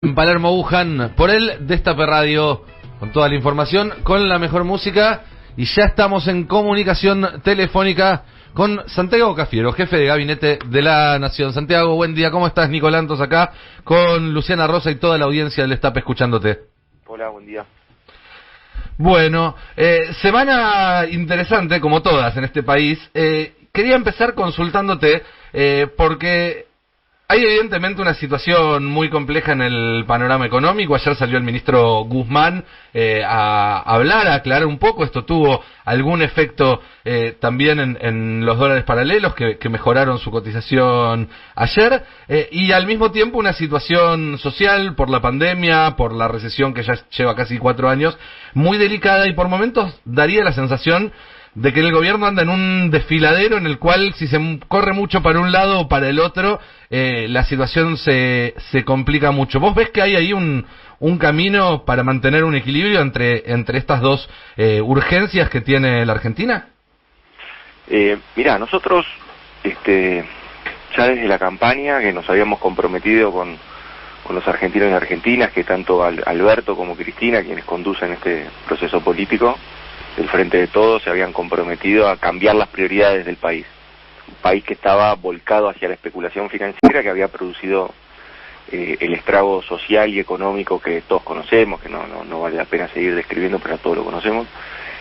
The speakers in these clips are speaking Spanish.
En Palermo Wuhan, por el Destape Radio, con toda la información, con la mejor música, y ya estamos en comunicación telefónica con Santiago Cafiero, jefe de gabinete de la Nación. Santiago, buen día, ¿cómo estás? Nicolantos acá, con Luciana Rosa y toda la audiencia del Destape escuchándote. Hola, buen día. Bueno, semana interesante, como todas en este país. Quería empezar consultándote, porque hay evidentemente una situación muy compleja en el panorama económico. Ayer salió el ministro Guzmán a hablar, a aclarar un poco. Esto tuvo algún efecto también en los dólares paralelos que mejoraron su cotización ayer. Y al mismo tiempo una situación social por la pandemia, por la recesión que ya lleva casi 4 años, muy delicada, y por momentos daría la sensación de que el gobierno anda en un desfiladero en el cual, si se corre mucho para un lado o para el otro, la situación se complica mucho. ¿Vos ves que hay ahí un camino para mantener un equilibrio entre estas dos urgencias que tiene la Argentina? Mirá, nosotros ya desde la campaña que nos habíamos comprometido con los argentinos y argentinas, que tanto Alberto como Cristina, quienes conducen este proceso político del Frente de Todos, se habían comprometido a cambiar las prioridades del país. Un país que estaba volcado hacia la especulación financiera, que había producido el estrago social y económico que todos conocemos, que no vale la pena seguir describiendo, pero todos lo conocemos.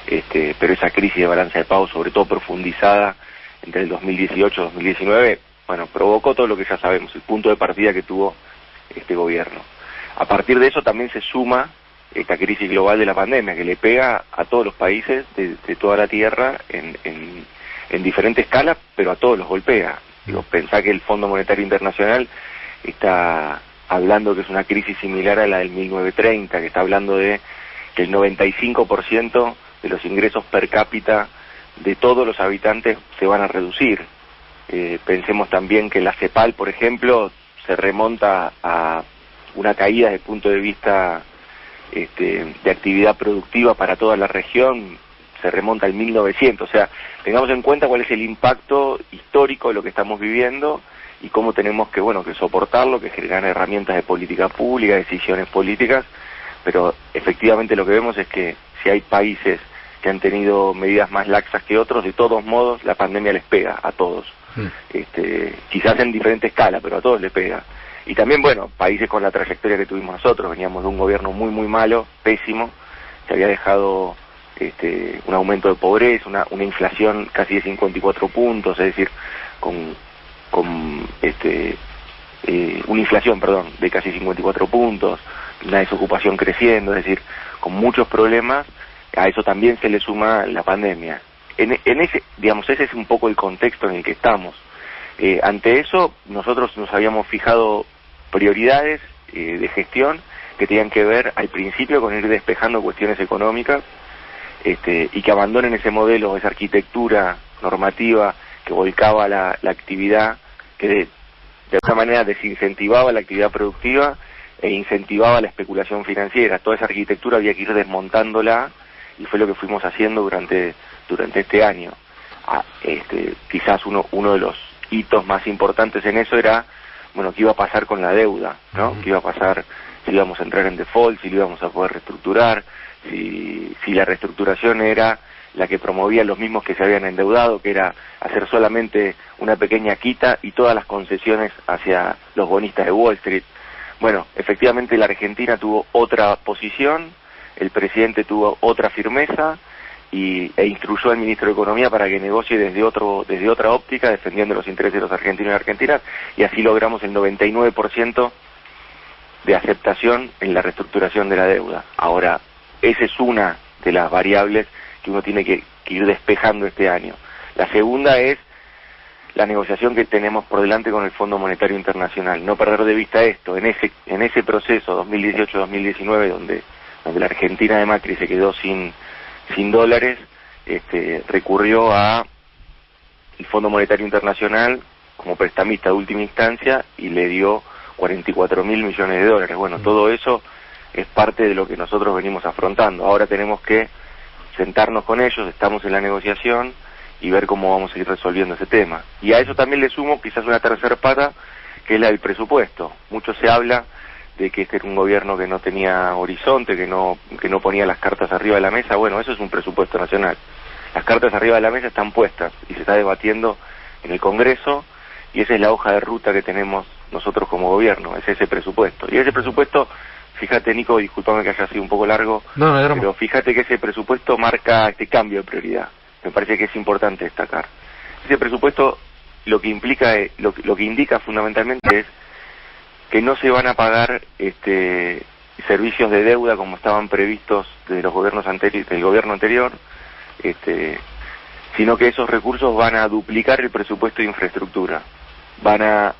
Pero esa crisis de balanza de pagos, sobre todo profundizada entre el 2018 y 2019, bueno, provocó todo lo que ya sabemos, el punto de partida que tuvo este gobierno. A partir de eso también se suma esta crisis global de la pandemia, que le pega a todos los países de toda la Tierra en diferente escala, pero a todos los golpea. Digo, pensá que el Fondo Monetario Internacional está hablando que es una crisis similar a la del 1930, que está hablando de que el 95% de los ingresos per cápita de todos los habitantes se van a reducir. Pensemos también que la CEPAL, por ejemplo, se remonta a una caída desde el punto de vista de actividad productiva para toda la región, se remonta al 1900, o sea, tengamos en cuenta cuál es el impacto histórico de lo que estamos viviendo y cómo tenemos que soportarlo, que generan herramientas de política pública, decisiones políticas, pero efectivamente lo que vemos es que si hay países que han tenido medidas más laxas que otros, de todos modos la pandemia les pega a todos, quizás en diferente escala, pero a todos les pega. Y también, países con la trayectoria que tuvimos nosotros, veníamos de un gobierno muy malo, pésimo, que había dejado un aumento de pobreza, una inflación casi de 54 puntos, es decir, una inflación, de casi 54 puntos, una desocupación creciendo, es decir, con muchos problemas. A eso también se le suma la pandemia. Ese es un poco el contexto en el que estamos. Ante eso, nosotros nos habíamos fijado prioridades de gestión que tenían que ver al principio con ir despejando cuestiones económicas, y que abandonen ese modelo, esa arquitectura normativa que volcaba la actividad, que de alguna manera desincentivaba la actividad productiva e incentivaba la especulación financiera. Toda esa arquitectura había que ir desmontándola, y fue lo que fuimos haciendo durante este año. Quizás uno de los hitos más importantes en eso era, qué iba a pasar con la deuda, ¿no? ¿Qué iba a pasar si íbamos a entrar en default, si lo íbamos a poder reestructurar, si la reestructuración era la que promovía los mismos que se habían endeudado, que era hacer solamente una pequeña quita y todas las concesiones hacia los bonistas de Wall Street. Bueno, efectivamente la Argentina tuvo otra posición, el presidente tuvo otra firmeza, e instruyó al ministro de Economía para que negocie desde otra óptica, defendiendo los intereses de los argentinos y argentinas, y así logramos el 99% de aceptación en la reestructuración de la deuda. Ahora, esa es una de las variables que uno tiene que ir despejando este año. La segunda es la negociación que tenemos por delante con el Fondo Monetario Internacional. No perder de vista esto, en ese proceso 2018-2019, donde la Argentina de Macri se quedó sin dólares, recurrió a el Fondo Monetario Internacional como prestamista de última instancia y le dio 44.000 millones de dólares. Todo eso es parte de lo que nosotros venimos afrontando. Ahora tenemos que sentarnos con ellos, estamos en la negociación, y ver cómo vamos a ir resolviendo ese tema. Y a eso también le sumo quizás una tercera pata, que es la del presupuesto. Mucho se habla de que este era un gobierno que no tenía horizonte, que no ponía las cartas arriba de la mesa. Bueno, eso es un presupuesto nacional. Las cartas arriba de la mesa están puestas y se está debatiendo en el Congreso, y esa es la hoja de ruta que tenemos nosotros como gobierno, es ese presupuesto. Y ese presupuesto, fíjate, Nico, discúlpame que haya sido un poco largo, pero fíjate que ese presupuesto marca este cambio de prioridad. Me parece que es importante destacar. Ese presupuesto lo que implica, lo que indica fundamentalmente es que no se van a pagar servicios de deuda como estaban previstos desde los gobiernos del gobierno anterior, sino que esos recursos van a duplicar el presupuesto de infraestructura, van a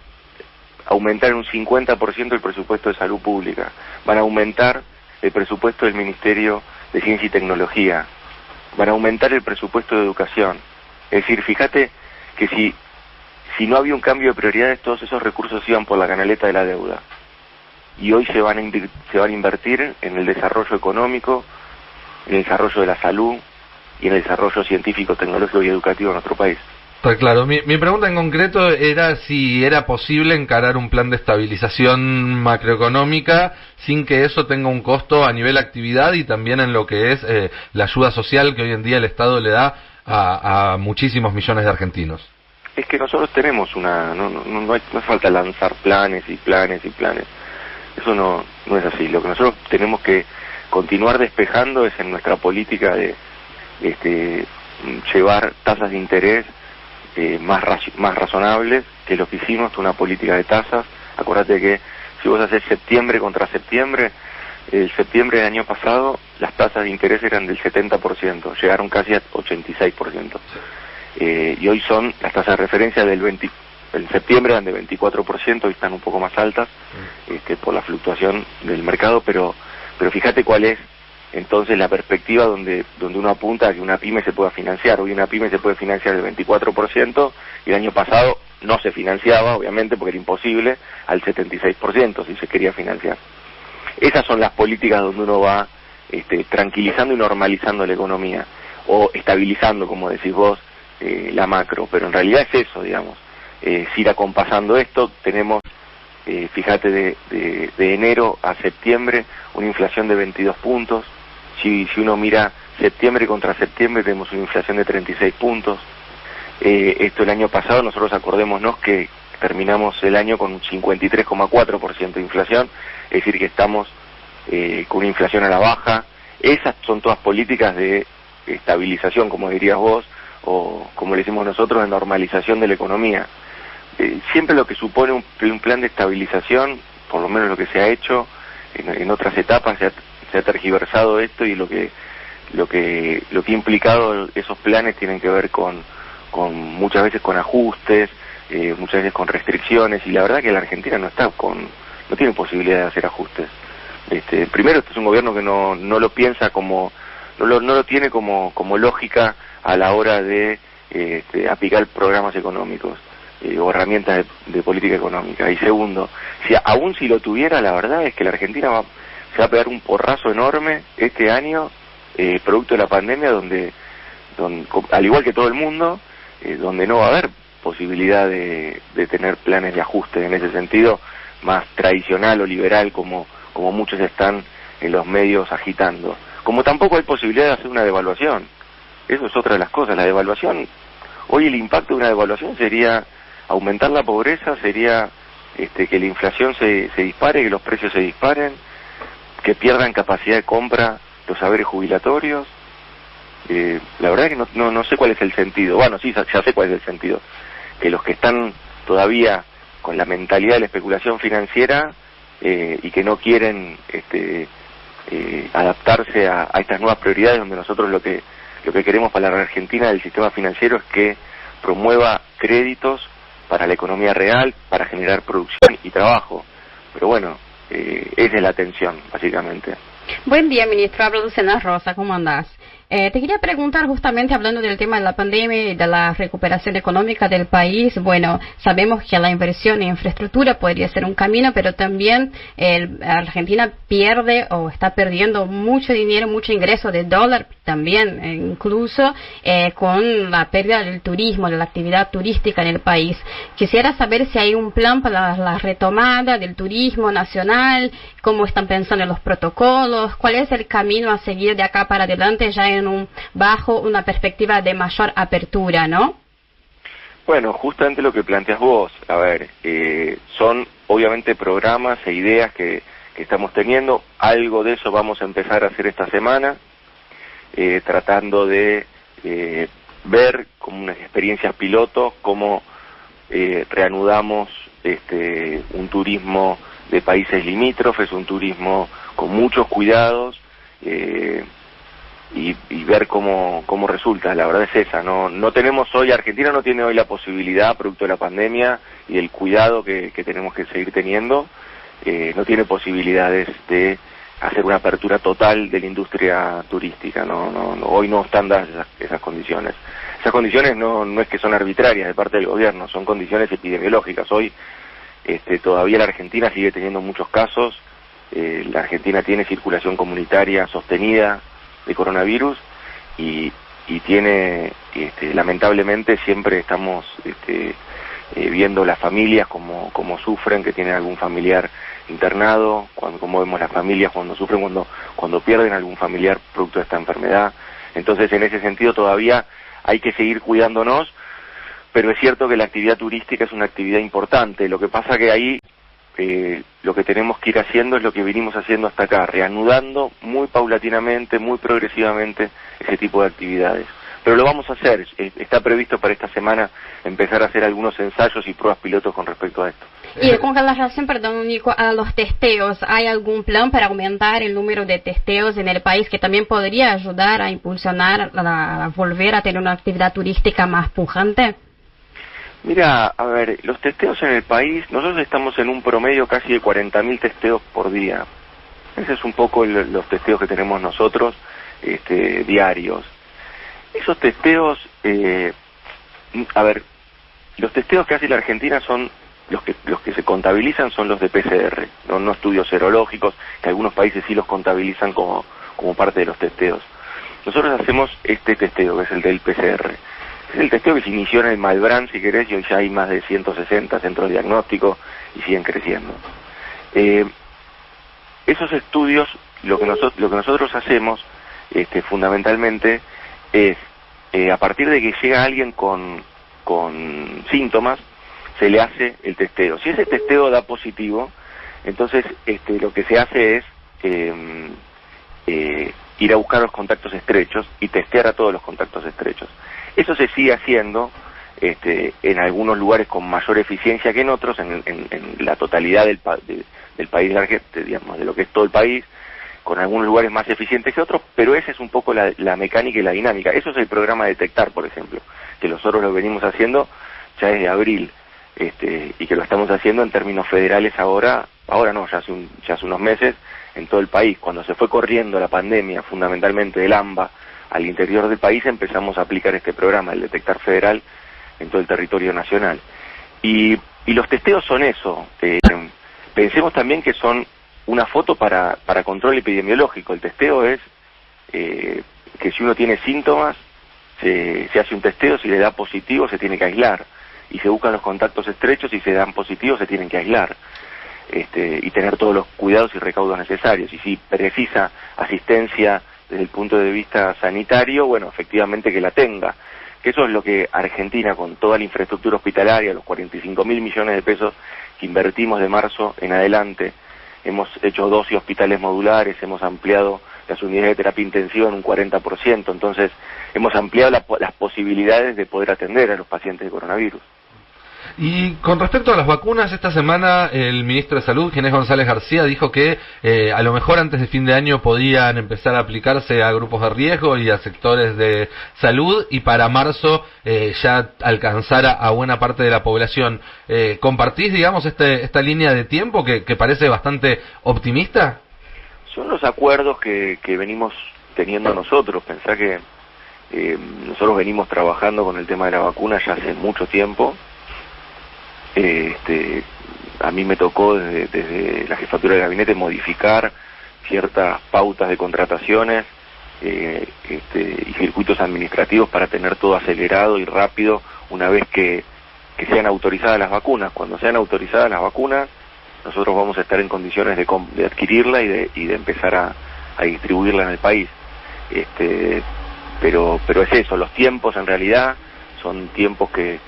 aumentar en un 50% el presupuesto de salud pública, van a aumentar el presupuesto del Ministerio de Ciencia y Tecnología, van a aumentar el presupuesto de educación. Es decir, fíjate que si no había un cambio de prioridades, todos esos recursos iban por la canaleta de la deuda. Y hoy se van a invertir en el desarrollo económico, en el desarrollo de la salud y en el desarrollo científico, tecnológico y educativo de nuestro país. Está claro. Mi pregunta en concreto era si era posible encarar un plan de estabilización macroeconómica sin que eso tenga un costo a nivel actividad y también en lo que es la ayuda social que hoy en día el Estado le da a muchísimos millones de argentinos. Es que nosotros tenemos no hace falta lanzar planes y planes y planes. Eso no es así. Lo que nosotros tenemos que continuar despejando es en nuestra política de llevar tasas de interés más razonables, que lo que hicimos, una política de tasas. Acuérdate que si vos haces septiembre contra septiembre, el septiembre del año pasado las tasas de interés eran del 70%, llegaron casi a 86%. Y hoy son las tasas de referencia en septiembre eran de 24%, hoy están un poco más altas por la fluctuación del mercado, pero fíjate cuál es entonces la perspectiva donde uno apunta a que una pyme se pueda financiar. Hoy una pyme se puede financiar del 24% y el año pasado no se financiaba, obviamente, porque era imposible, al 76% si se quería financiar. Esas son las políticas donde uno va tranquilizando y normalizando la economía, o estabilizando, como decís vos, la macro, pero en realidad es eso, digamos, ir acompasando esto. Tenemos, fíjate, de enero a septiembre, una inflación de 22 puntos, si uno mira septiembre contra septiembre tenemos una inflación de 36 puntos, esto el año pasado, nosotros acordémonos que terminamos el año con un 53,4% de inflación, es decir que estamos con una inflación a la baja. Esas son todas políticas de estabilización, como dirías vos, o como le decimos nosotros, de normalización de la economía. Siempre lo que supone un plan de estabilización, por lo menos lo que se ha hecho en otras etapas, se ha tergiversado esto, y lo que ha implicado esos planes tienen que ver con muchas veces con ajustes, muchas veces con restricciones, y la verdad que la Argentina no tiene posibilidad de hacer ajustes. Primero, este es un gobierno que no lo piensa no lo tiene como lógica a la hora de aplicar programas económicos o herramientas de política económica. Y segundo, aún si lo tuviera, la verdad es que la Argentina se va a pegar un porrazo enorme este año, producto de la pandemia, donde al igual que todo el mundo, donde no va a haber posibilidad de tener planes de ajuste en ese sentido más tradicional o liberal como muchos están en los medios agitando. Como tampoco hay posibilidad de hacer una devaluación. Eso es otra de las cosas. La devaluación, hoy el impacto de una devaluación sería aumentar la pobreza, sería que la inflación se dispare, que los precios se disparen, que pierdan capacidad de compra los saberes jubilatorios. La verdad que no sé cuál es el sentido. Bueno, sí, ya sé cuál es el sentido. Que los que están todavía con la mentalidad de la especulación financiera y que no quieren adaptarse a estas nuevas prioridades, donde nosotros lo que queremos para la Argentina del sistema financiero es que promueva créditos para la economía real, para generar producción y trabajo. Pero bueno, esa es la tensión, básicamente. Buen día, ministro. Hablo Lucena Rosa. ¿Cómo andás? Te quería preguntar justamente hablando del tema de la pandemia y de la recuperación económica del país. Bueno, sabemos que la inversión en infraestructura podría ser un camino, pero también Argentina pierde o está perdiendo mucho dinero, mucho ingreso de dólar también, incluso con la pérdida del turismo, de la actividad turística en el país. Quisiera saber si hay un plan para la retomada del turismo nacional, cómo están pensando en los protocolos, cuál es el camino a seguir de acá para adelante ya bajo una perspectiva de mayor apertura, ¿no? Bueno, justamente lo que planteas vos, a ver, son obviamente programas e ideas que estamos teniendo, algo de eso vamos a empezar a hacer esta semana, tratando de ver como unas experiencias piloto, cómo reanudamos un turismo de países limítrofes, un turismo con muchos cuidados, y ver cómo resulta. La verdad es esa, no tenemos hoy, Argentina no tiene hoy la posibilidad, producto de la pandemia y el cuidado que tenemos que seguir teniendo, no tiene posibilidades de hacer una apertura total de la industria turística, hoy no están dadas esas condiciones. Esas condiciones no es que son arbitrarias de parte del gobierno, son condiciones epidemiológicas. Hoy todavía la Argentina sigue teniendo muchos casos, la Argentina tiene circulación comunitaria sostenida de coronavirus y tiene, lamentablemente siempre estamos viendo las familias como sufren, que tienen algún familiar internado, como vemos las familias cuando sufren, cuando pierden algún familiar producto de esta enfermedad. Entonces, en ese sentido todavía hay que seguir cuidándonos, pero es cierto que la actividad turística es una actividad importante. Lo que pasa que ahí lo que tenemos que ir haciendo es lo que venimos haciendo hasta acá, reanudando muy paulatinamente, muy progresivamente ese tipo de actividades. Pero lo vamos a hacer, está previsto para esta semana empezar a hacer algunos ensayos y pruebas pilotos con respecto a esto. Y con relación, perdón, Nico, a los testeos, ¿hay algún plan para aumentar el número de testeos en el país que también podría ayudar a impulsionar, a volver a tener una actividad turística más pujante? Mira, a ver, los testeos en el país, nosotros estamos en un promedio casi de 40.000 testeos por día. Ese es un poco los testeos que tenemos nosotros, diarios. Esos testeos, a ver, los testeos que hace la Argentina son los que se contabilizan son los de PCR, no estudios serológicos, que algunos países sí los contabilizan como parte de los testeos. Nosotros hacemos este testeo, que es el del PCR. Es el testeo que se inició en el Malbrán, si querés, y hoy ya hay más de 160 centros de diagnóstico y siguen creciendo. Esos estudios, lo que nosotros hacemos, fundamentalmente, es, a partir de que llega alguien con síntomas, se le hace el testeo. Si ese testeo da positivo, entonces lo que se hace es ir a buscar los contactos estrechos y testear a todos los contactos estrechos. Eso se sigue haciendo en algunos lugares con mayor eficiencia que en otros, en la totalidad del país, digamos, de lo que es todo el país, con algunos lugares más eficientes que otros, pero esa es un poco la mecánica y la dinámica. Eso es el programa Detectar, por ejemplo, que nosotros lo venimos haciendo ya desde abril, y que lo estamos haciendo en términos federales ahora no, ya hace unos meses, en todo el país. Cuando se fue corriendo la pandemia, fundamentalmente del AMBA, al interior del país, empezamos a aplicar este programa, el Detectar Federal, en todo el territorio nacional. Y los testeos son eso. Pensemos también que son una foto para control epidemiológico. El testeo es que si uno tiene síntomas, se hace un testeo, si le da positivo se tiene que aislar, y se buscan los contactos estrechos, y si se dan positivos se tienen que aislar, y tener todos los cuidados y recaudos necesarios. Y si precisa asistencia desde el punto de vista sanitario, bueno, efectivamente que la tenga. Que eso es lo que Argentina, con toda la infraestructura hospitalaria, los 45.000 millones de pesos que invertimos de marzo en adelante, hemos hecho 12 hospitales modulares, hemos ampliado las unidades de terapia intensiva en un 40%, entonces hemos ampliado las posibilidades de poder atender a los pacientes de coronavirus. Y con respecto a las vacunas, esta semana el ministro de Salud, Ginés González García, dijo que a lo mejor antes de fin de año podían empezar a aplicarse a grupos de riesgo y a sectores de salud, y para marzo ya alcanzar a buena parte de la población. ¿Compartís, digamos, esta línea de tiempo que parece bastante optimista? Son los acuerdos que venimos teniendo nosotros. Pensá que nosotros venimos trabajando con el tema de la vacuna ya hace mucho tiempo. A mí me tocó desde la jefatura de gabinete modificar ciertas pautas de contrataciones y circuitos administrativos para tener todo acelerado y rápido una vez que sean autorizadas las vacunas. Cuando sean autorizadas las vacunas, nosotros vamos a estar en condiciones de adquirirla y de empezar a distribuirla en el país. Pero es eso, los tiempos en realidad son tiempos que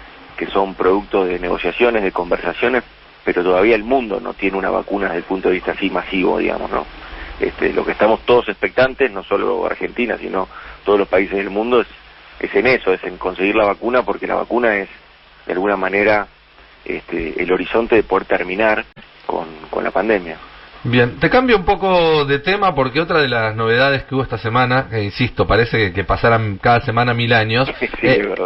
son producto de negociaciones, de conversaciones, pero todavía el mundo no tiene una vacuna desde el punto de vista así masivo, digamos, ¿no? Lo que estamos todos expectantes, no solo Argentina, sino todos los países del mundo, es en eso, es en conseguir la vacuna, porque la vacuna es, de alguna manera, el horizonte de poder terminar con la pandemia. Bien, te cambio un poco de tema porque otra de las novedades que hubo esta semana, insisto, parece que pasaran cada semana 1000 años, Sí,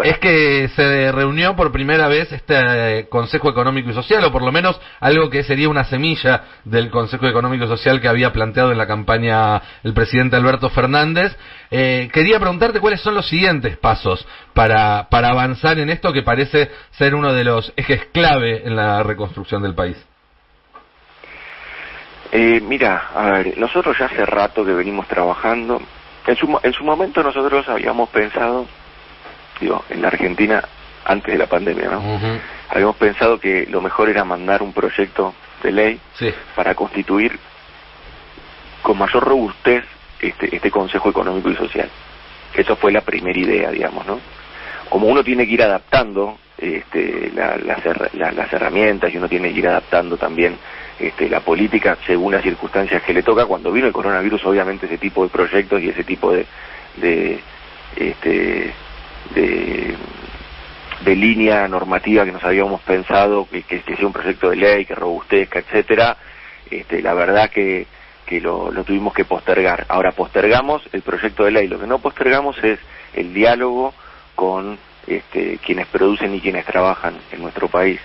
es que se reunió por primera vez este Consejo Económico y Social, o por lo menos algo que sería una semilla del Consejo Económico y Social que había planteado en la campaña el presidente Alberto Fernández. Quería preguntarte cuáles son los siguientes pasos para avanzar en esto que parece ser uno de los ejes clave en la reconstrucción del país. Mira, a ver, nosotros ya hace rato que venimos trabajando. En su momento nosotros habíamos pensado, en la Argentina antes de la pandemia, ¿no? Uh-huh. Habíamos pensado que lo mejor era mandar un proyecto de ley para constituir con mayor robustez este Consejo Económico y Social. Eso fue la primera idea, digamos, ¿no? Como uno tiene que ir adaptando las herramientas y uno tiene que ir adaptando también la política según las circunstancias que le toca. Cuando vino el coronavirus, obviamente ese tipo de proyectos y ese tipo de línea normativa que nos habíamos pensado que sea un proyecto de ley que robustezca, etcétera, la verdad que lo tuvimos que postergar. Ahora postergamos el proyecto de ley, lo que no postergamos es el diálogo con quienes producen y quienes trabajan en nuestro país,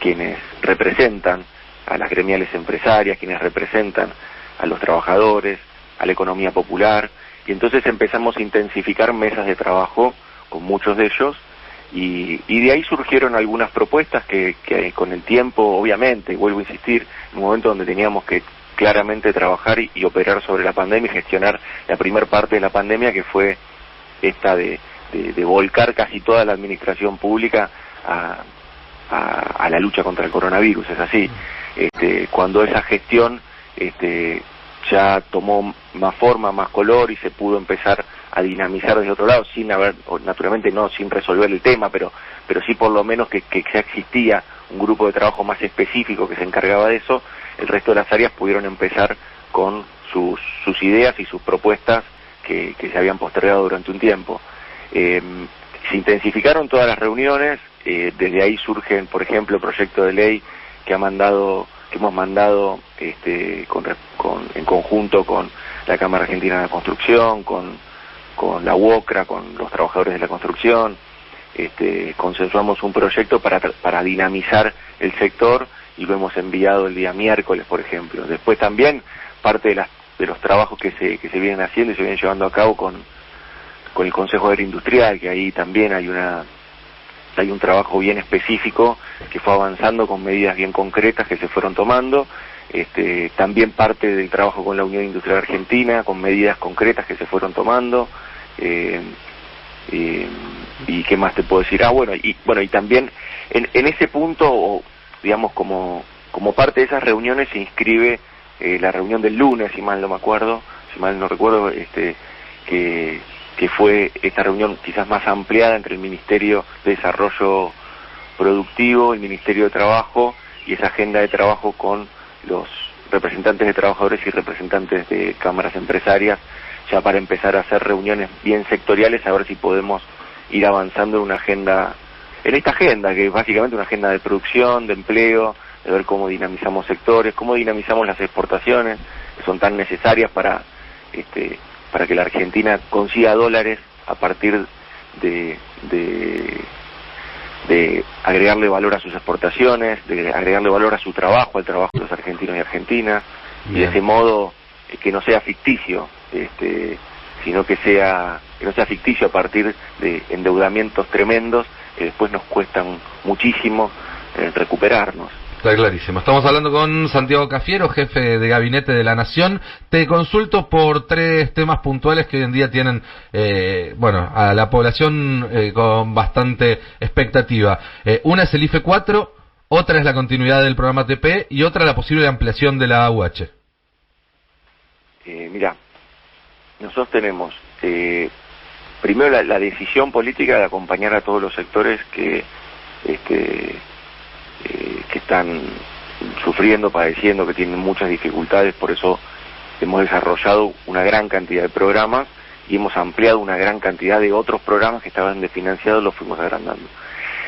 quienes representan a las gremiales empresarias, quienes representan a los trabajadores, a la economía popular, y entonces empezamos a intensificar mesas de trabajo con muchos de ellos, y de ahí surgieron algunas propuestas que con el tiempo, obviamente, vuelvo a insistir, en un momento donde teníamos que claramente trabajar y operar sobre la pandemia y gestionar la primera parte de la pandemia, que fue esta de volcar casi toda la administración pública a la lucha contra el coronavirus, es así. Cuando esa gestión ya tomó más forma, más color y se pudo empezar a dinamizar desde otro lado, naturalmente no sin resolver el tema, pero sí por lo menos que ya existía un grupo de trabajo más específico que se encargaba de eso, el resto de las áreas pudieron empezar con sus ideas y sus propuestas que se habían postergado durante un tiempo. Se intensificaron todas las reuniones, desde ahí surgen, por ejemplo, proyectos de ley que hemos mandado en conjunto con la Cámara Argentina de la Construcción, con la UOCRA, con los trabajadores de la construcción. Consensuamos un proyecto para dinamizar el sector y lo hemos enviado el día miércoles, por ejemplo. Después también parte de los trabajos que se vienen haciendo y se vienen llevando a cabo con el Consejo Agroindustrial, que ahí también hay un trabajo bien específico que fue avanzando con medidas bien concretas que se fueron tomando. También parte del trabajo con la Unión Industrial Argentina, con medidas concretas que se fueron tomando. Y qué más te puedo decir. Y también en ese punto, digamos, como parte de esas reuniones se inscribe la reunión del lunes, si mal no recuerdo, que fue esta reunión quizás más ampliada entre el Ministerio de Desarrollo Productivo, el Ministerio de Trabajo y esa agenda de trabajo con los representantes de trabajadores y representantes de cámaras empresarias, ya para empezar a hacer reuniones bien sectoriales, a ver si podemos ir avanzando en esta agenda, que es básicamente una agenda de producción, de empleo, de ver cómo dinamizamos sectores, cómo dinamizamos las exportaciones, que son tan necesarias para que la Argentina consiga dólares a partir de agregarle valor a sus exportaciones, de agregarle valor a su trabajo, al trabajo de los argentinos y argentinas, y de ese modo que no sea ficticio, sino que no sea ficticio a partir de endeudamientos tremendos que después nos cuestan muchísimo recuperarnos. Está clarísimo. Estamos hablando con Santiago Cafiero, jefe de gabinete de la Nación. Te consulto por 3 temas puntuales que hoy en día tienen, a la población con bastante expectativa. Una es el IFE 4, otra es la continuidad del programa ATP y otra la posible ampliación de la AUH. Mirá, nosotros tenemos primero la decisión política de acompañar a todos los sectores que están sufriendo, padeciendo, que tienen muchas dificultades. Por eso hemos desarrollado una gran cantidad de programas y hemos ampliado una gran cantidad de otros programas que estaban desfinanciados, los fuimos agrandando.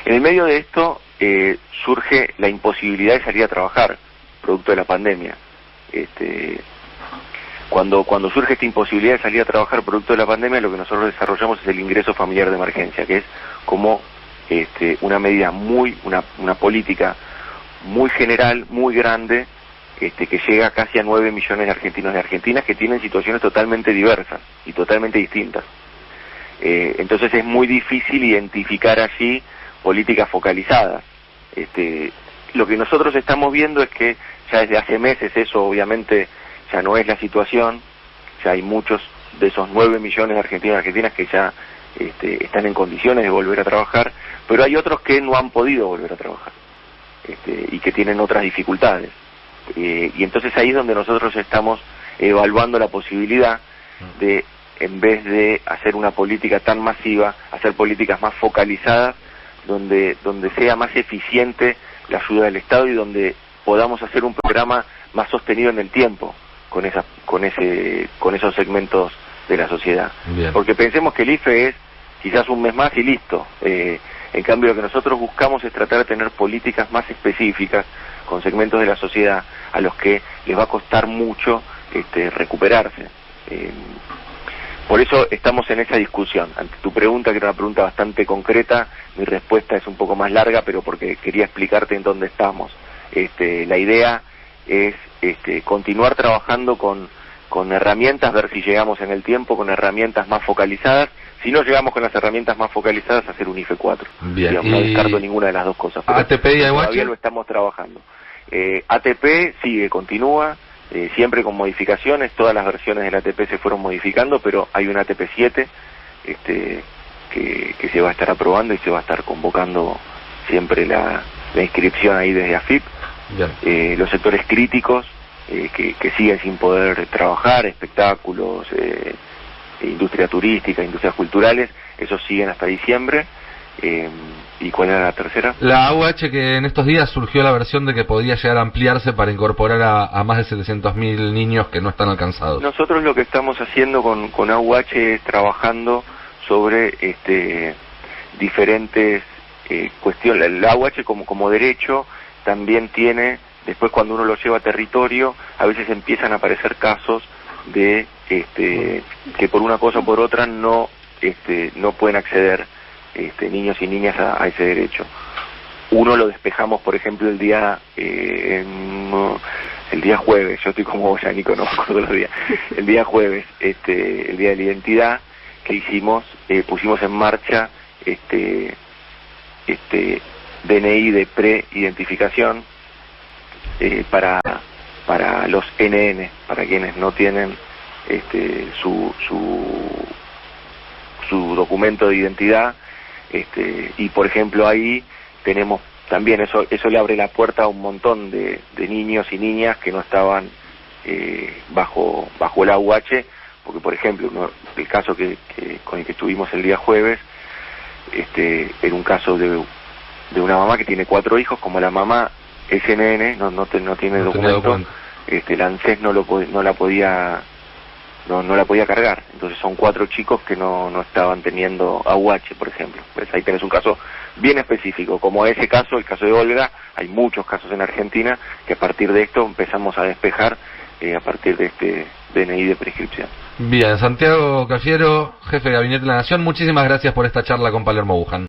En el medio de esto surge la imposibilidad de salir a trabajar, producto de la pandemia. Cuando surge esta imposibilidad de salir a trabajar producto de la pandemia, lo que nosotros desarrollamos es el ingreso familiar de emergencia, que es como una medida una política muy general, muy grande, que llega casi a 9 millones de argentinos y argentinas que tienen situaciones totalmente diversas y totalmente distintas. Entonces es muy difícil identificar allí políticas focalizadas. Lo que nosotros estamos viendo es que ya desde hace meses eso obviamente ya no es la situación, ya hay muchos de esos 9 millones de argentinos y argentinas que ya están en condiciones de volver a trabajar, pero hay otros que no han podido volver a trabajar y que tienen otras dificultades. Y entonces ahí es donde nosotros estamos evaluando la posibilidad de, en vez de hacer una política tan masiva, hacer políticas más focalizadas, donde sea más eficiente la ayuda del Estado y donde podamos hacer un programa más sostenido en el tiempo con esos segmentos de la sociedad. Bien. Porque pensemos que el IFE es quizás un mes más y listo. En cambio, lo que nosotros buscamos es tratar de tener políticas más específicas con segmentos de la sociedad a los que les va a costar mucho recuperarse. Por eso estamos en esa discusión. Ante tu pregunta, que era una pregunta bastante concreta, mi respuesta es un poco más larga, pero porque quería explicarte en dónde estamos. La idea es continuar trabajando con herramientas, ver si llegamos en el tiempo con herramientas más focalizadas. Si no llegamos con las herramientas más focalizadas, hacer un IFE 4. Bien. Digamos, no descarto ninguna de las dos cosas. ¿ATP y AUH? Todavía lo estamos trabajando. ATP sigue, continúa, siempre con modificaciones. Todas las versiones del ATP se fueron modificando, pero hay un ATP 7 que se va a estar aprobando y se va a estar convocando siempre la inscripción ahí desde AFIP. Los sectores críticos que siguen sin poder trabajar, espectáculos, industria turística, industrias culturales, esos siguen hasta diciembre. ¿Y cuál era la tercera? La AUH, que en estos días surgió la versión de que podría llegar a ampliarse para incorporar a más de 700.000 niños que no están alcanzados. Nosotros lo que estamos haciendo con AUH es trabajando sobre diferentes cuestiones. La AUH como derecho también tiene, después cuando uno lo lleva a territorio, a veces empiezan a aparecer casos de que por una cosa o por otra no pueden acceder niños y niñas a ese derecho. Uno lo despejamos, por ejemplo, el día jueves. Yo estoy como vos, ya, Nico, no me acuerdo los días. El día jueves, el día de la identidad, que hicimos, pusimos en marcha DNI de pre-identificación para los NN, para quienes no tienen su documento de identidad. Y por ejemplo ahí tenemos también, eso le abre la puerta a un montón de niños y niñas que no estaban bajo el AUH, porque por ejemplo el caso con el que estuvimos el día jueves, era un caso de una mamá que tiene 4 hijos. Como la mamá es NN, no tiene documento, el ANSES no la podía cargar. Entonces son 4 chicos que no estaban teniendo AUH, por ejemplo. Pues ahí tenés un caso bien específico. Como ese caso, el caso de Olga, hay muchos casos en Argentina que a partir de esto empezamos a despejar a partir de este DNI de prescripción. Bien, Santiago Cafiero, jefe de Gabinete de la Nación, muchísimas gracias por esta charla con Palermo Buján.